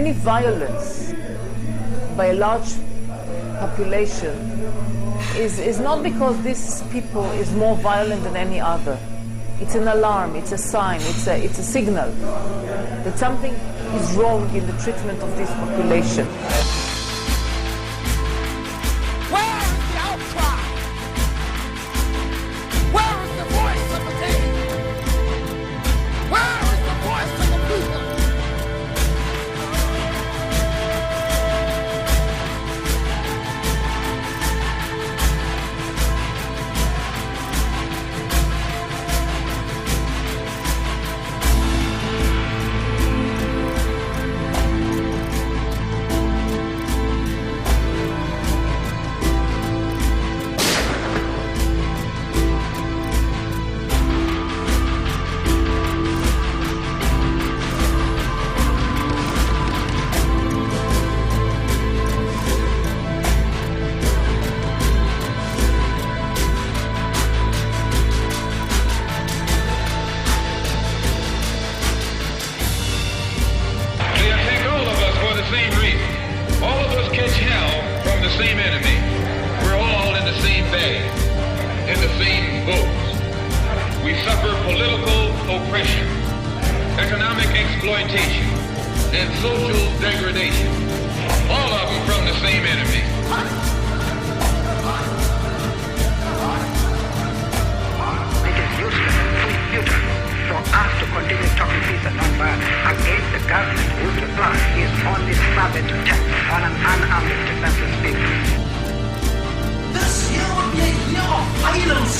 any violence by a large population is not because this people is more violent than any other. It's an alarm, it's a sign, it's a signal that something is wrong in the treatment of this population. Where is the outcry? Where is the voice of the day? Where is the voice of the people? Same enemy. We're all in the same bag, in the same boat. We suffer political oppression, economic exploitation, and social degradation. All of them from the same enemy. It is useless and futile for us to continue talking peace and non-violence against the government whose reply is only savage attack on an unarmed defenseless people. This year will be a year of violence.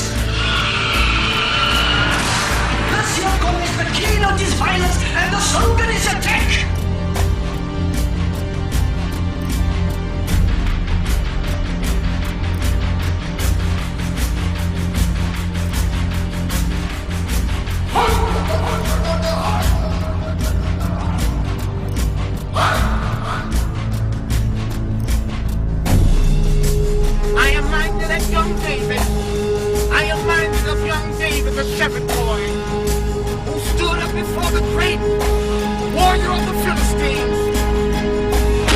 This year is the keynote is violence and the slogan is attack. The shepherd boy who stood up before the great warrior of the Philistines.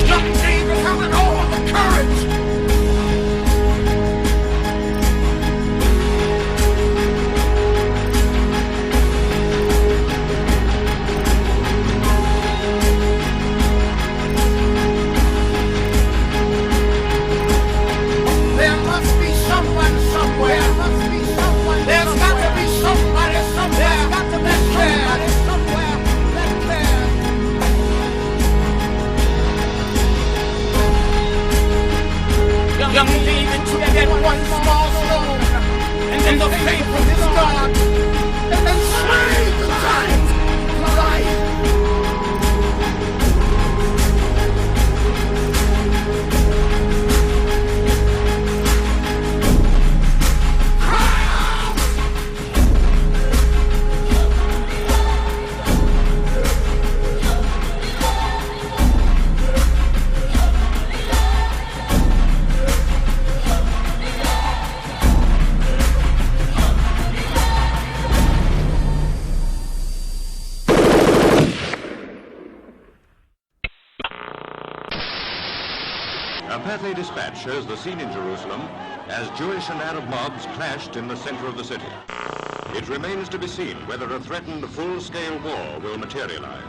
Young David having all the courage. There must be someone somewhere. There's got to be somebody somewhere. Got to be somebody somewhere that cares. Young David took that one small stone and the faith of his God and slayed the giant Goliath. A Pathé dispatch shows the scene in Jerusalem as Jewish and Arab mobs clashed in the center of the city. It remains to be seen whether a threatened full-scale war will materialize.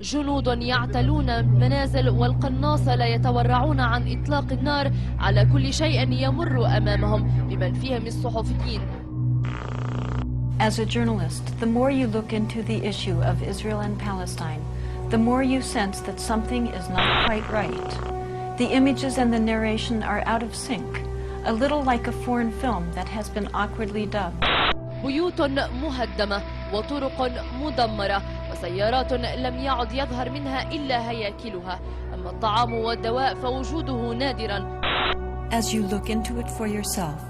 جنود يعتلون المنازل والقناصة لا يتورعون عن إطلاق النار على كل شيء يمر أمامهم بمن فيهم الصحفيين. As a journalist, the more you look into the issue of Israel and Palestine, the more you sense that something is not quite right. The images and the narration are out of sync, a little like a foreign film that has been awkwardly dubbed. بيوت مهدمة وطرق مدمرة وسيارات لم يعد يظهر منها إلا هياكلها، أما الطعام والدواء فوجوده نادرا. As you look into it for yourself,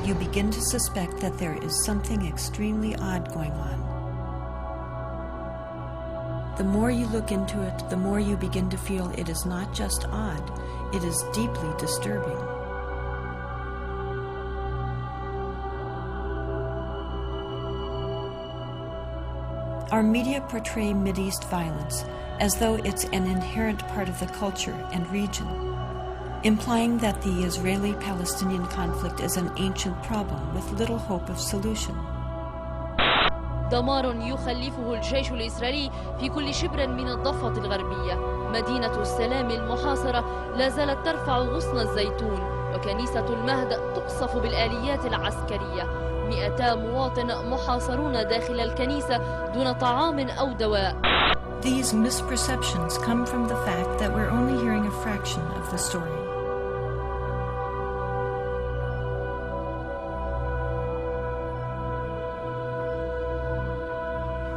you begin to suspect that there is something extremely odd going on. The more you look into it, the more you begin to feel it is not just odd, it is deeply disturbing. Our media portray Mideast violence as though it's an inherent part of the culture and region, implying that the Israeli-Palestinian conflict is an ancient problem with little hope of solution. دمار يخلفه الجيش الإسرائيلي في كل شبر من الضفة الغربية. مدينة السلام المحاصرة لا زالت ترفع غصن الزيتون، وكنيسة المهد تقصف بالآليات العسكرية. 200 مواطن محاصرون داخل الكنيسة دون طعام أو دواء. These misperceptions come from the fact that we're only hearing a fraction of the story.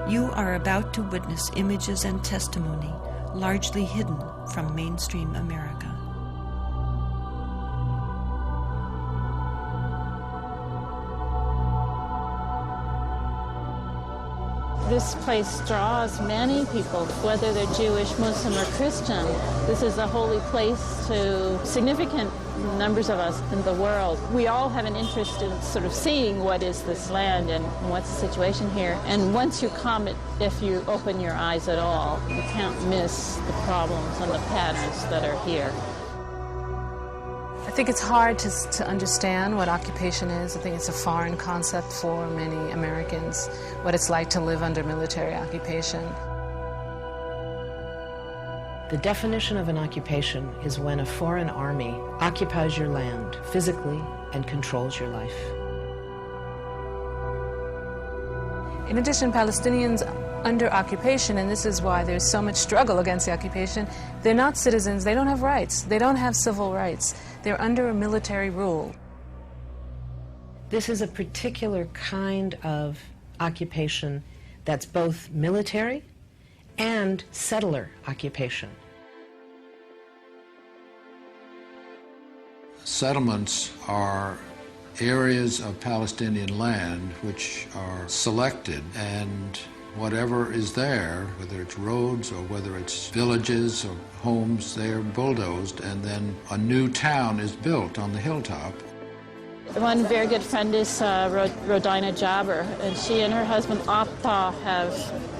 You are about to witness images and testimony largely hidden from mainstream America. This place draws many people, whether they're Jewish, Muslim, or Christian. This is a holy place to significant numbers of us in the world. We all have an interest in sort of seeing what is this land and what's the situation here. And once you come, if you open your eyes at all, you can't miss the problems and the patterns that are here. I think it's hard to understand what occupation is. I think it's a foreign concept for many Americans, what it's like to live under military occupation. The definition of an occupation is when a foreign army occupies your land physically and controls your life. In addition, Palestinians under occupation, and this is why there's so much struggle against the occupation, they're not citizens, they don't have rights, they don't have civil rights. They're under a military rule. This is a particular kind of occupation that's both military and settler occupation. Settlements are areas of Palestinian land which are selected, and whatever is there, whether it's roads or whether it's villages or homes, they are bulldozed, and then a new town is built on the hilltop. One very good friend is Rodina Jabber, and she and her husband Atta have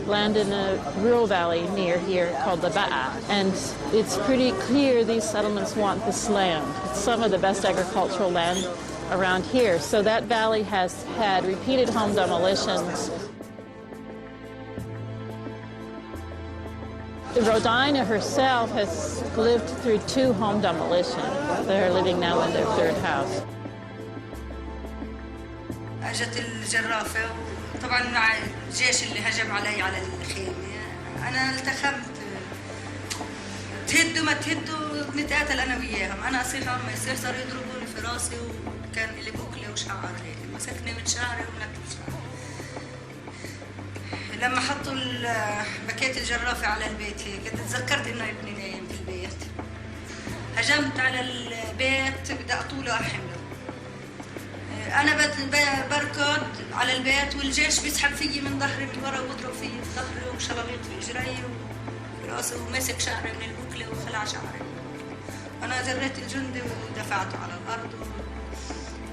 land in a rural valley near here called the Ba'a. And it's pretty clear these settlements want this land. It's some of the best agricultural land around here. So that valley has had repeated home demolitions. Rodina herself has lived through 2 home demolitions. They're living now in their 3rd house. اجت الجرافة طبعا مع الجيش اللي هجم علي على الخيمة. أنا التخمت تهدوا ما تهدوا بنتقاتل أنا وياهم. أنا أصيح ما يصير صاروا يضربوني في راسي وكان اللي بوكلي وشعر هيك مسكني من شعري ونكت شعري. لما حطوا بكيت الجرافة على البيت هيك تذكرت إنه ابني نايم في البيت. هجمت على البيت بدي أطوله أحمله. أنا بركض على البيت والجيش بيسحب فيي من ظهري من ورا وبضرب فيي في ظهري وشلاليط في إجري وفي راسي وماسك شعري من البوكلة وخلع شعري. أنا جريت الجندي ودفعته على الأرض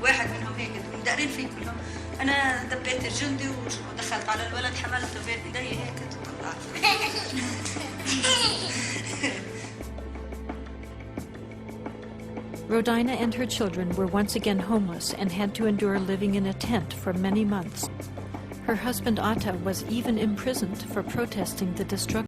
واحد منهم هيك مدقرين فيه كلهم. أنا دبيت الجندي ودخلت على الولد حملته بين إيدي هيك وطلعت. Rodina and her children were once again homeless and had to endure living in a tent for many months. Her husband Atta was even imprisoned for protesting the destruction